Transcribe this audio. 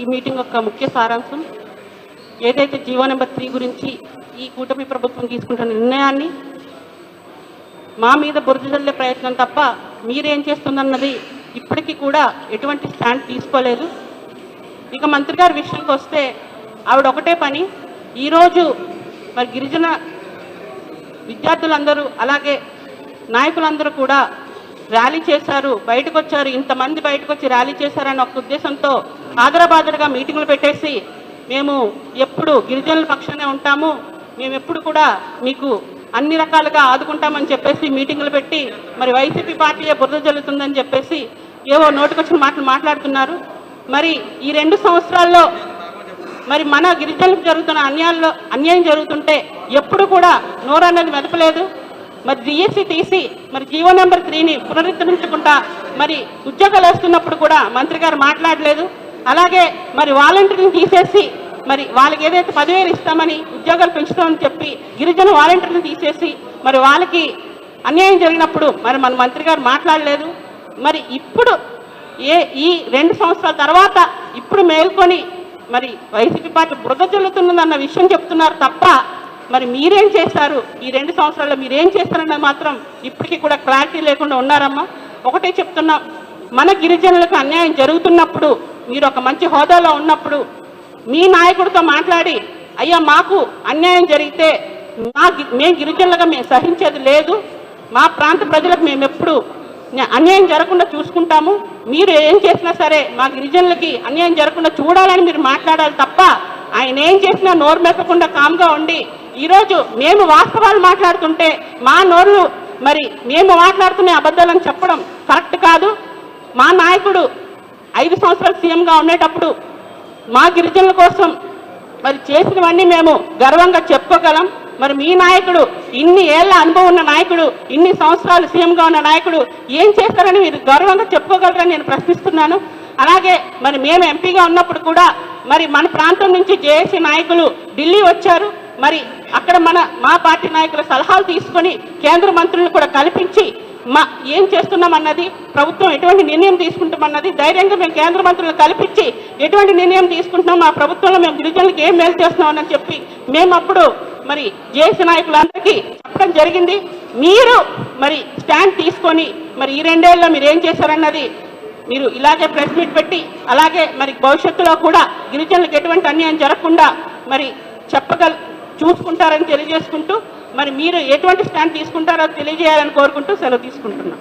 ఈ మీటింగ్ యొక్క ముఖ్య సారాంశం ఏదైతే జీవో నెంబర్ 3 గురించి ఈ కూటమి ప్రభుత్వం తీసుకుంటున్న నిర్ణయాన్ని మా మీద బురద జల్లే ప్రయత్నం తప్ప మీరేం చేస్తుందన్నది ఇప్పటికీ కూడా ఎటువంటి స్టాండ్ తీసుకోలేదు. ఇక మంత్రి గారి విషయానికి వస్తే ఆవిడ ఒకటే పని, ఈరోజు మరి గిరిజన విద్యార్థులందరూ అలాగే నాయకులందరూ కూడా ర్యాలీ చేశారు, బయటకు వచ్చారు, ఇంతమంది బయటకు వచ్చి ర్యాలీ చేశారని ఒక ఉద్దేశంతో ఆదరబాదరగా మీటింగులు పెట్టేసి మేము ఎప్పుడు గిరిజనుల పక్షానే ఉంటాము, మేము ఎప్పుడు కూడా మీకు అన్ని రకాలుగా ఆదుకుంటామని చెప్పేసి మీటింగులు పెట్టి మరి వైసీపీ పార్టీయే బురద జల్లుతుందని చెప్పేసి ఏవో నోటికొచ్చిన మాటలు మాట్లాడుతున్నారు. మరి ఈ 2 సంవత్సరాల్లో మరి మన గిరిజనులకు జరుగుతున్న అన్యాయం జరుగుతుంటే ఎప్పుడు కూడా నోరన్నది మెదపలేదు. మరి డిఎస్సి తీసి మరి జీవో నెంబర్ 3ని పునరుద్ధరించకుండా మరి ఉద్యోగాలు వేస్తున్నప్పుడు కూడా మంత్రి గారు మాట్లాడలేదు. అలాగే మరి వాలంటీర్ని తీసేసి మరి వాళ్ళకి ఏదైతే 10,000 ఇస్తామని ఉద్యోగాలు పెంచుతామని చెప్పి గిరిజన వాలంటీర్ని తీసేసి మరి వాళ్ళకి అన్యాయం జరిగినప్పుడు మరి మన మంత్రి గారు మాట్లాడలేదు. మరి ఇప్పుడు ఈ 2 సంవత్సరాల తర్వాత ఇప్పుడు మేల్కొని మరి వైసీపీ పార్టీ బురద జల్లుతున్నదన్న విషయం చెప్తున్నారు తప్ప మరి మీరేం చేస్తారు, ఈ 2 సంవత్సరాల్లో మీరేం చేస్తారన్నది మాత్రం ఇప్పటికీ కూడా క్లారిటీ లేకుండా ఉన్నారమ్మా. ఒకటే చెప్తున్నాం, మన గిరిజనులకు అన్యాయం జరుగుతున్నప్పుడు మీరు ఒక మంచి హోదాలో ఉన్నప్పుడు మీ నాయకుడితో మాట్లాడి అయ్యా మాకు అన్యాయం జరిగితే మేము గిరిజనులుగా మేము సహించేది లేదు, మా ప్రాంత ప్రజలకు మేము ఎప్పుడు అన్యాయం జరగకుండా చూసుకుంటాము, మీరు ఏం చేసినా సరే మా గిరిజనులకి అన్యాయం జరగకుండా చూడాలని మీరు మాట్లాడాలి తప్ప ఆయన ఏం చేసినా నోరు మెక్కకుండా కామ్గా ఉండి ఈరోజు మేము వాస్తవాలు మాట్లాడుతుంటే మా నోరు మరి మేము మాట్లాడుతున్న అబద్ధాలను చెప్పడం కరెక్ట్ కాదు. మా నాయకుడు 5 సంవత్సరాలు సీఎంగా ఉండేటప్పుడు మా గిరిజనుల కోసం మరి చేసినవన్నీ మేము గర్వంగా చెప్పుకోగలం. మరి మీ నాయకుడు ఇన్ని ఏళ్ల అనుభవం ఉన్న నాయకుడు, ఇన్ని సంవత్సరాలు సీఎంగా ఉన్న నాయకుడు ఏం చేస్తారని మీరు గర్వంగా చెప్పుకోగలరని నేను ప్రశ్నిస్తున్నాను. అలాగే మరి మేము ఎంపీగా ఉన్నప్పుడు కూడా మరి మన ప్రాంతం నుంచి జేఏసీ నాయకులు ఢిల్లీ వచ్చారు, మరి అక్కడ మా పార్టీ నాయకుల సలహాలు తీసుకొని కేంద్ర మంత్రులను కూడా కల్పించి ఏం చేస్తున్నామన్నది, ప్రభుత్వం ఎటువంటి నిర్ణయం తీసుకుంటామన్నది ధైర్యంగా మేము కేంద్ర మంత్రులను కల్పించి ఎటువంటి నిర్ణయం తీసుకుంటున్నాం, మా ప్రభుత్వంలో మేము గిరిజనులకు ఏం మేలు చేస్తున్నామని చెప్పి మేము అప్పుడు మరి జేఏసీ నాయకులందరికీ చెప్పడం జరిగింది. మీరు మరి స్టాండ్ తీసుకొని మరి ఈ 2 ఏళ్ళలో మీరు ఏం చేశారన్నది మీరు ఇలాగే ప్రెస్ మీట్ పెట్టి అలాగే మరి భవిష్యత్తులో కూడా గిరిజనులకు ఎటువంటి అన్యాయం జరగకుండా మరి చూసుకుంటారని తెలియజేసుకుంటూ మరి మీరు ఎటువంటి స్టాండ్ తీసుకుంటారో తెలియజేయాలని కోరుకుంటూ సెలవు తీసుకుంటున్నాం.